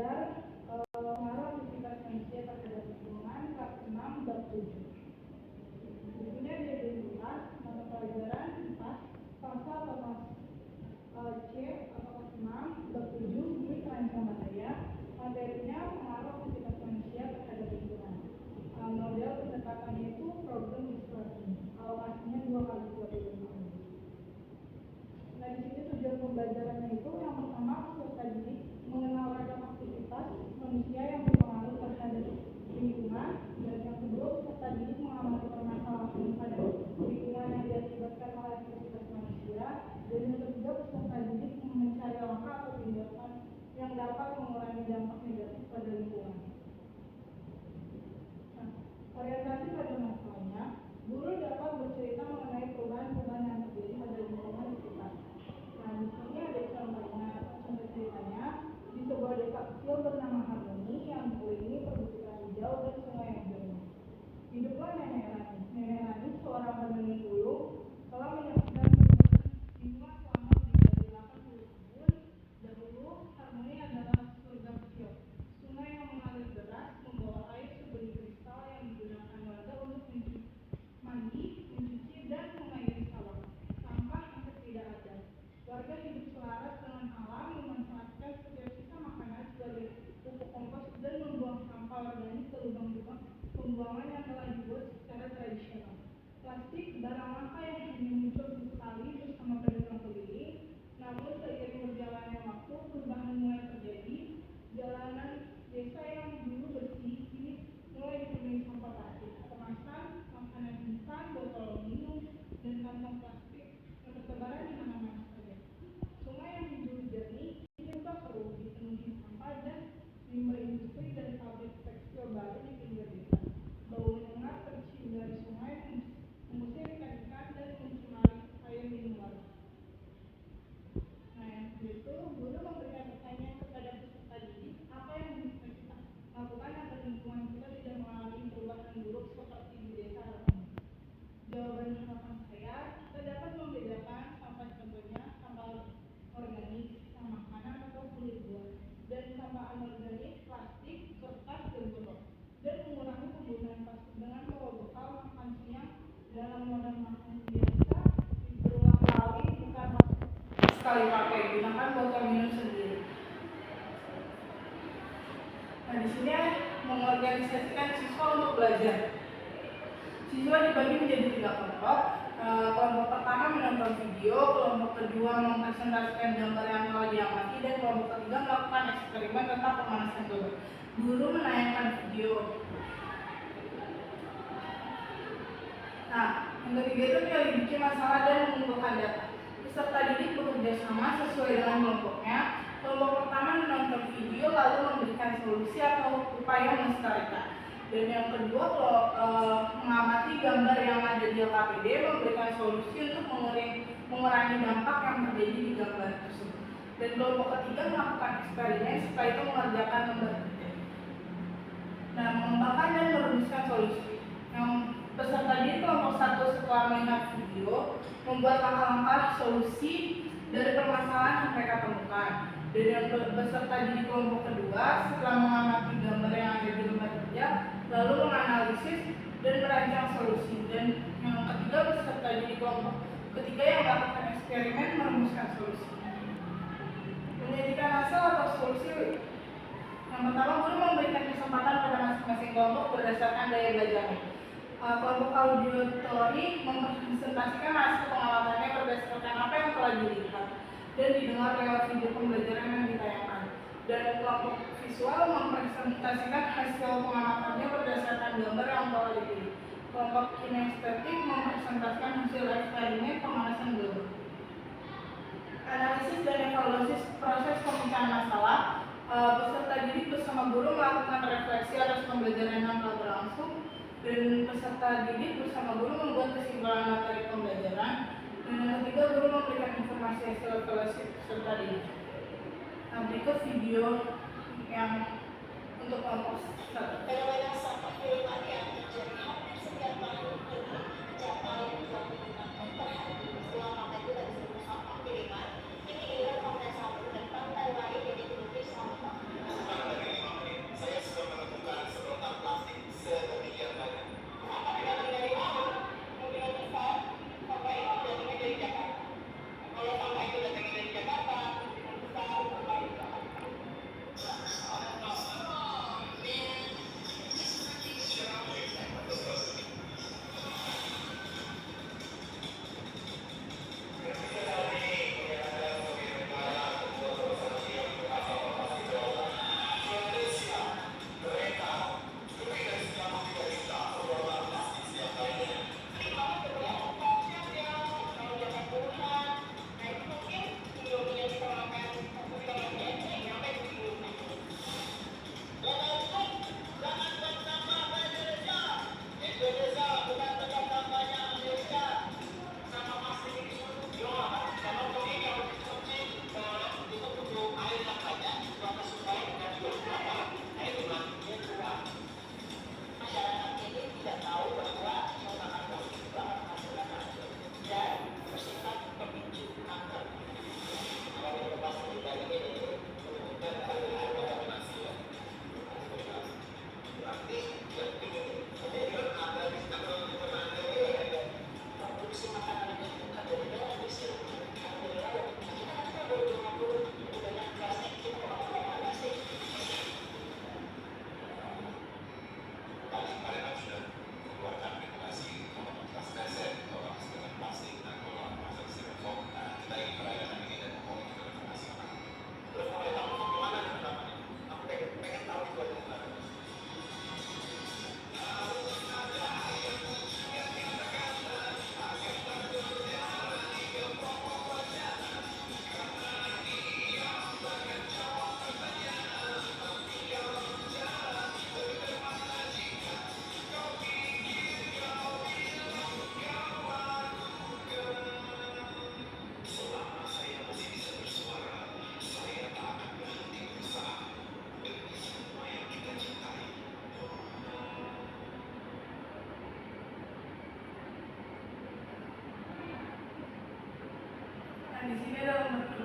belajar pengaruh aktivitas manusia terhadap lingkungan kelas 6 bab 7. Di sini ada jelas mata pelajaran 4 pasal atau C atau kelas 6 bab 7 unit terancam bahaya. Materinya pengaruh aktivitas manusia terhadap lingkungan. Model pendekatannya itu problem solving. Alokasinya 2 kali 25 menit. Nah, di sini tujuan pembelajarannya itu yang pertama peserta didik mengenal ragam aktivitas manusia yang berpengaruh terhadap lingkungan, dan yang kedua peserta didik mengamati permasalahan pada lingkungan yang diakibatkan oleh aktivitas manusia, dan yang ketiga peserta didik mencari langkah atau tindakan yang dapat mengurangi dampak negatif pada lingkungan. Nah, orientasi pada masalahnya, guru dapat bercerita mengenai perubahan-perubahan yang terjadi pada lingkungan sekitar. Nah, di sini ada contohnya, contoh ceritanya di sebuah desa kecil bernama Harmoni yang dikelilingi perbukitan hijau dan sungai yang jernih. Hiduplah Nenek Rani. Nenek Rani seorang petani sulung telah menyaksikan lingkungan selama lebih dari 80 tahun. Dahulu Harmoni adalah surga kecil. Sungai yang mengalir deras membawa air sebening kristal yang digunakan warga untuk mandi, mencuci, dan mengairi sawah. Sampah hampir tidak ada. Warga hidup selaras dengan alam, memanfaatkan setiap sisa makanan sebagai pupuk kompos dan membuang sampah organik ke lubang-lubang pembuangan yang telah dibuat secara tradisional. Plastik barang langka yang hanya muncul sekali bersama pedagang keliling. Namun seiring berjalannya waktu, perubahan mulai terjadi. Jalanan desa yang dulu bersih kini mulai dipenuhi sampah plastik, kemasan, makanan instan, botol minum, dan kantong plastik yang bertebaran di mana-mana saja. Sungai yang dulu jernih kini sudah keruh, dipenuhi sampah dan limbah industri dan pabrik tekstil baru di pinggir desa. Bau menyengat tercium dari sungai, mengusir ikan-ikan dan mencemari air minum warga. Nah, yang itu guru memberikan pertanyaan kepada peserta didik, apa yang bisa kita lakukan agar lingkungan kita tidak mengalami perubahan buruk seperti di desa harapan. Jawaban harapan saya, kita dapat membedakan sampah, contohnya sampah organik, sisa makanan atau kulit buah, dan sampah anorganik, plastik, kertas, dan botol, dan mengurangi penggunaan plastik dengan membawa bekal makan siang dalam wadah makan biasa berulang kali, bukan sekali pakai. Gunakan botol minum sendiri. Nah, di sini mengorganisasikan siswa untuk belajar. Siswa dibagi menjadi 3 kelompok. Kelompok pertama menonton video, kelompok kedua mempresentasikan gambar yang telah diamati, dan kelompok ketiga melakukan eksperimen tentang pemanasan global. Guru menayangkan video. Nah, yang ketiga itu menyelidiki masalah dan mengumpulkan data. Peserta didik bekerja sama sesuai dengan kelompoknya. Kelompok pertama menonton video lalu memberikan solusi atau upaya melestarikan. Dan yang kedua mengamati gambar yang ada di LKPD, memberikan solusi untuk mengurangi dampak yang terjadi di gambar tersebut. Dan kelompok ketiga melakukan eksperimen, setelah itu mengerjakan lembar kerja. Nah, mengembangkan dan merumuskan solusi. Yang peserta didik kelompok 1 setelah melihat video membuat langkah-langkah solusi dari permasalahan yang mereka temukan. Dan yang peserta didik kelompok kedua setelah mengamati gambar yang ada di lembar kerja lalu menganalisis dan merancang solusi. Dan yang ketiga peserta didik kelompok ketiga yang melakukan eksperimen merumuskan solusi. Menjadikan hasil atau solusi. Yang pertama, guru memberikan kesempatan pada masing-masing kelompok berdasarkan daya belajarnya. Kelompok auditori mempresentasikan hasil pengamatannya berdasarkan apa yang telah dilihat dan didengar lewat video pembelajaran yang ditayangkan. Dan kelompok visual mempresentasikan hasil pengamatannya berdasarkan gambar yang telah dipilih. Kelompok kinestetik mempresentasikan hasil eksperimen pemanasan global. Analisis dan evaluasi proses pemecahan masalah. Peserta didik bersama guru melakukan refleksi atas pembelajaran yang telah berlangsung, dan peserta didik bersama guru membuat kesimpulan materi pembelajaran. Dan yang ketiga, guru memberikan informasi hasil evaluasi peserta didik. Nah, berikut video yang untuk kelompok 1. Fenomena sampah kiriman yang terjadi hampir setiap tahun pernah mencapai 25 ton per hari. Selama banjir dan seluruh sampah kiriman, kini giliran Pantai Satu dan pantai lain yang dipenuhi sampah.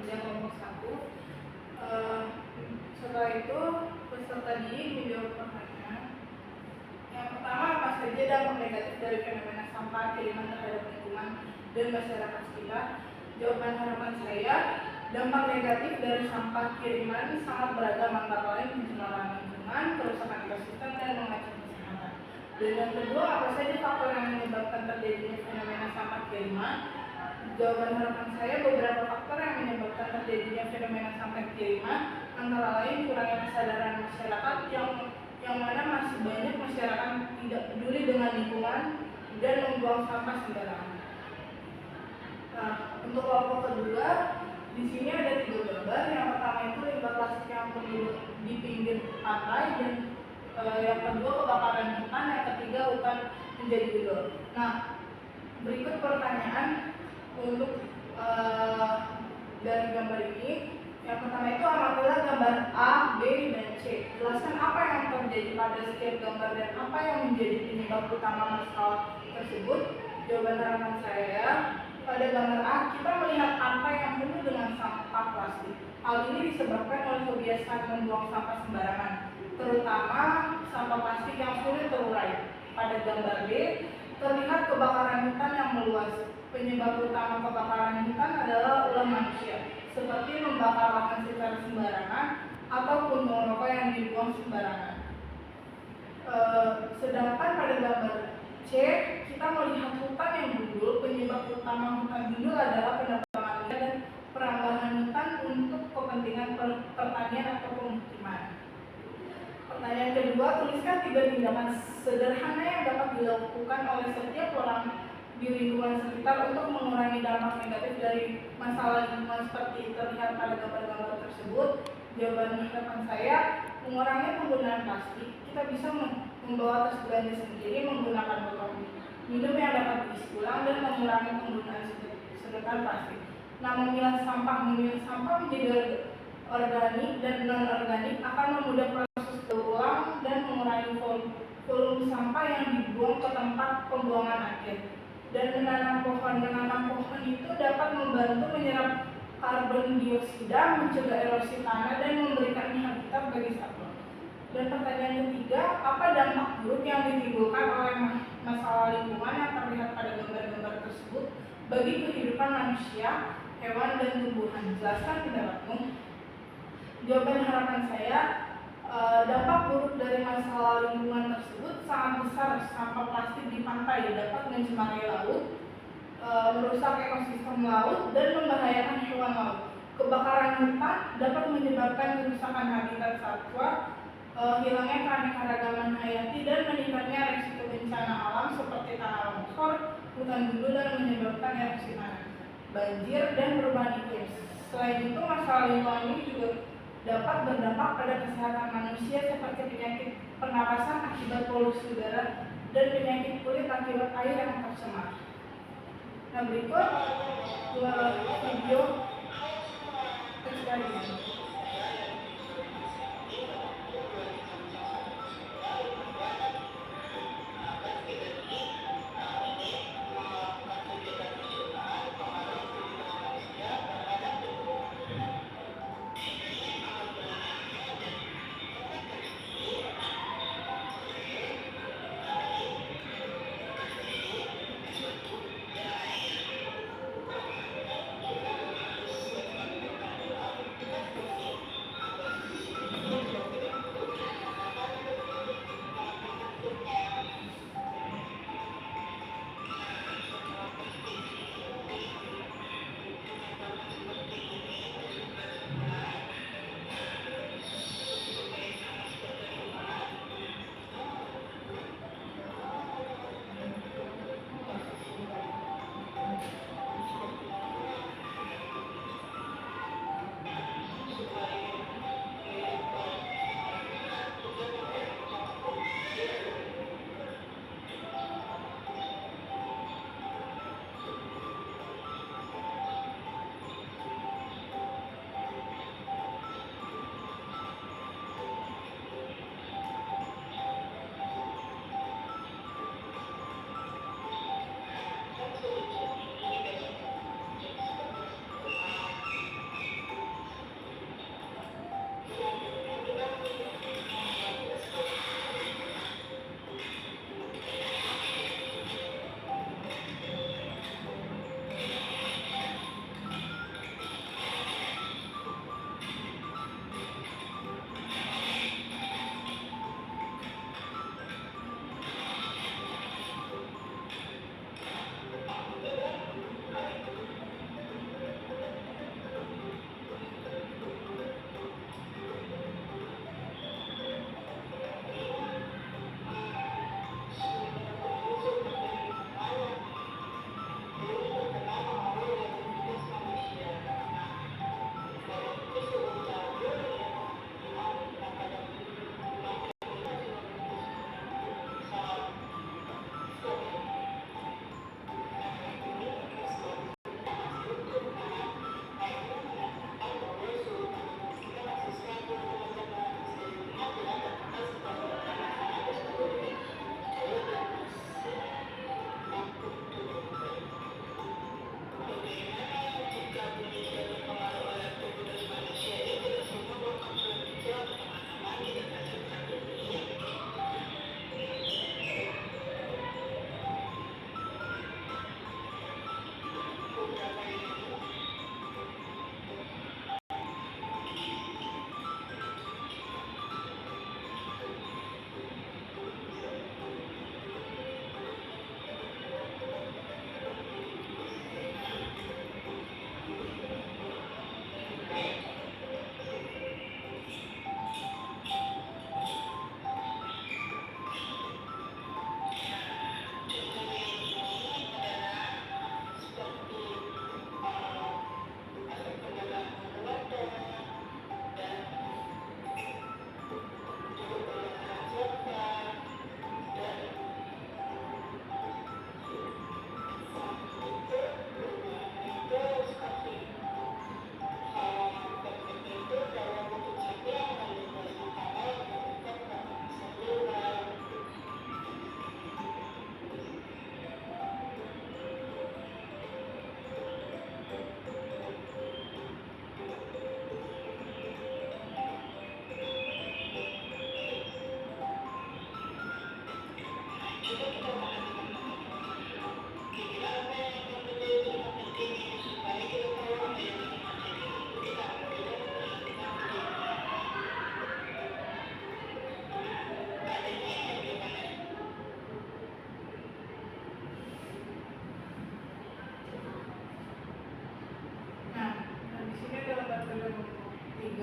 kerja kelompok 1. Setelah itu peserta didik menjawab pertanyaan. Yang pertama, apa saja dampak negatif dari fenomena sampah kiriman terhadap lingkungan dan masyarakat sekitar? Jawaban harapan saya, dampak negatif dari sampah kiriman sangat beragam, antara lain pencemaran lingkungan, kerusakan ekosistem, dan mengancam kesehatan. Dan yang kedua, apa saja faktor yang menyebabkan terjadinya fenomena sampah kiriman? Jawaban harapan saya, beberapa faktor yang menyebabkan terjadinya fenomena sampah kiriman antara lain kurangnya kesadaran masyarakat yang mana masih banyak masyarakat tidak peduli dengan lingkungan dan membuang sampah sembarangan. Nah, untuk kelompok kedua, di sini ada 3 gambar. Yang pertama itu limbah plastik yang terlibat di pinggir pantai, dan yang kedua kebakaran hutan, yang ketiga hutan menjadi gundul. Nah, berikut pertanyaan untuk dari gambar ini. Yang pertama itu amatilah gambar A, B, dan C. Jelaskan apa yang terjadi pada setiap gambar dan apa yang menjadi penyebab utama masalah tersebut. Jawaban harapan saya, pada gambar A kita melihat pantai yang penuh dengan sampah plastik. Hal ini disebabkan oleh kebiasaan membuang sampah sembarangan, terutama sampah plastik yang sulit terurai. Pada gambar B terlihat kebakaran hutan yang meluas. Penyebab utama kebakaran hutan adalah ulah manusia, seperti membakar lahan secara sembarangan atau puntung rokok yang dibuang sembarangan. Sedangkan pada gambar C kita melihat hutan yang gundul. Penyebab utama hutan gundul adalah penebangan liar dan perambahan hutan untuk kepentingan pertanian atau pemukiman. Pertanyaan kedua, tuliskan 3 tindakan sederhana yang dapat dilakukan oleh setiap orang di lingkungan sekitar untuk mengurangi dampak negatif dari masalah lingkungan seperti terlihat pada gambar-gambar tersebut. Jawaban harapan saya, mengurangi penggunaan plastik. Kita bisa membawa tas belanja sendiri, menggunakan botol minum yang dapat diisi ulang, dan mengurangi penggunaan sedotan plastik. Nah, memilah sampah menjadi organik dan non-organik akan memudah proses daur ulang dan mengurangi volume sampah yang dibuang ke tempat pembuangan akhir. Dan menanam pohon itu dapat membantu menyerap karbon dioksida, mencegah erosi tanah, dan memberikan habitat bagi satwa. Dan pertanyaan ketiga, apa dampak buruk yang ditimbulkan oleh masalah lingkungan yang terlihat pada gambar-gambar tersebut bagi kehidupan manusia, hewan, dan tumbuhan? Jelaskan pendapatmu. Jawaban harapan saya, dampak buruk dari masalah lingkungan tersebut sangat besar. Sampah plastik di pantai dapat mencemari laut, merusak ekosistem laut, dan membahayakan hewan laut. Kebakaran hutan dapat menyebabkan kerusakan habitat satwa, hilangnya keanekaragaman hayati, dan meningkatnya resiko bencana alam seperti tanah longsor, hutan gundul, dan menyebabkan erupsi tanah, banjir, dan perubahan iklim. Selain itu, masalah lingkungan ini juga dapat berdampak pada kesehatan manusia seperti penyakit pernapasan akibat polusi udara dan penyakit kulit akibat air yang tercemar. Nah, berikut video eksperimen.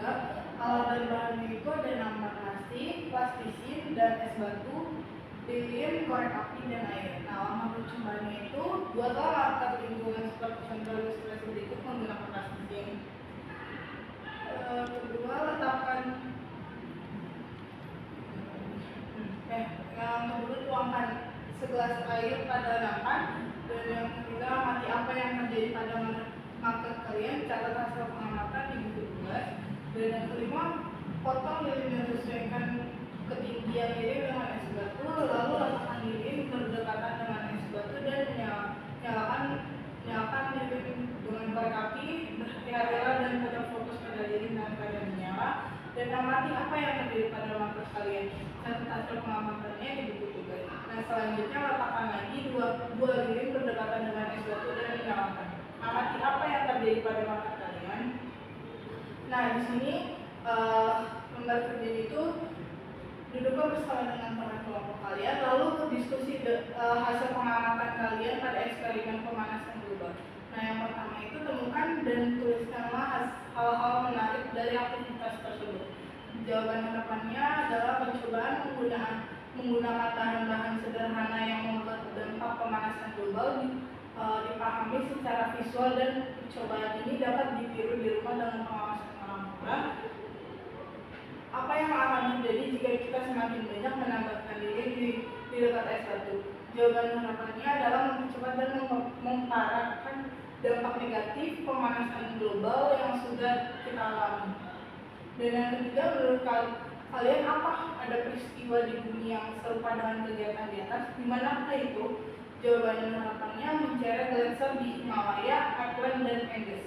juga alat dan bahannya itu ada nambah plastik, plastisin, dan es batu, lilin, korek api, dan air. Nah, lama percobaannya itu buatlah latar lingkungan seperti contoh ilustrasi berikut menggunakan plastisin. Kedua, letakkan yang kedua tuangkan segelas air pada nampan, dan yang ketiga amati apa yang terjadi pada market kalian, catat hasil pengamatan di buku tugas, dan yang kelima potong lilin dan sesuaikan ketinggian lilin dengan es batu, lalu letakkan lilin berdekatan dengan es batu dan nyalakan lilin dengan korek api, berhati-hatilah dan tetap fokus pada lilin dan keadaan menyala, dan amati apa yang terjadi pada market kalian, catat hasil pengamatannya di buku tugas. Nah, selanjutnya letakkan lagi dua lilin berdekatan dengan es batu dan nyalakan. Amati apa yang terjadi pada market kalian. Nah, di sini lembar kerja itu duduklah bersama dengan teman kelompok kalian, lalu berdiskusi hasil pengamatan kalian pada eksperimen pemanasan global. Nah, yang pertama itu temukan dan tuliskanlah hal-hal menarik dari aktivitas tersebut. Jawaban harapannya adalah percobaan menggunakan bahan-bahan sederhana yang membuat dampak pemanasan global dipahami secara visual, dan percobaan ini dapat ditiru di rumah dengan pengawasan orang tua. Apa yang akan terjadi jika kita semakin banyak menambahkan lilin di dekat es batu? Jawaban harapannya adalah mempercepat dan memparahkan dampak negatif pemanasan global yang sudah kita alami. Dan yang ketiga, menurut kalian apa ada peristiwa di bumi yang serupa dengan kegiatan di atas? Di manakah itu? Jawaban harapannya mencerah gletser di Himalaya, Iceland, dan Andes.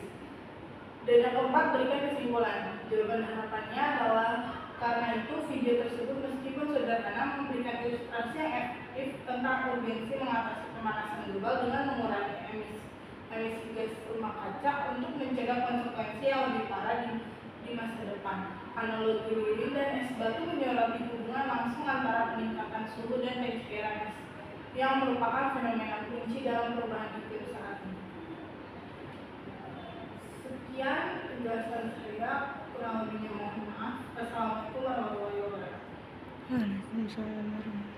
Dan yang keempat, berikan kesimpulan. Jawaban harapannya adalah karena itu video tersebut meskipun sederhana memberikan ilustrasi yang efektif tentang urgensi mengatasi pemanasan global dengan mengurangi emisi gas rumah kaca untuk mencegah konsekuensi yang lebih parah di masa depan. Analogi lilin dan es batu menyoroti hubungan langsung antara peningkatan suhu dan pencairan es yang merupakan fenomena kunci dalam perubahan iklim saat ini. Sekian penjelasan saya, kurang lebihnya mohon maaf. Assalamualaikum warahmatullahi wabarakatuh. Waalaikumsalam warahmatullahi wabarakatuh.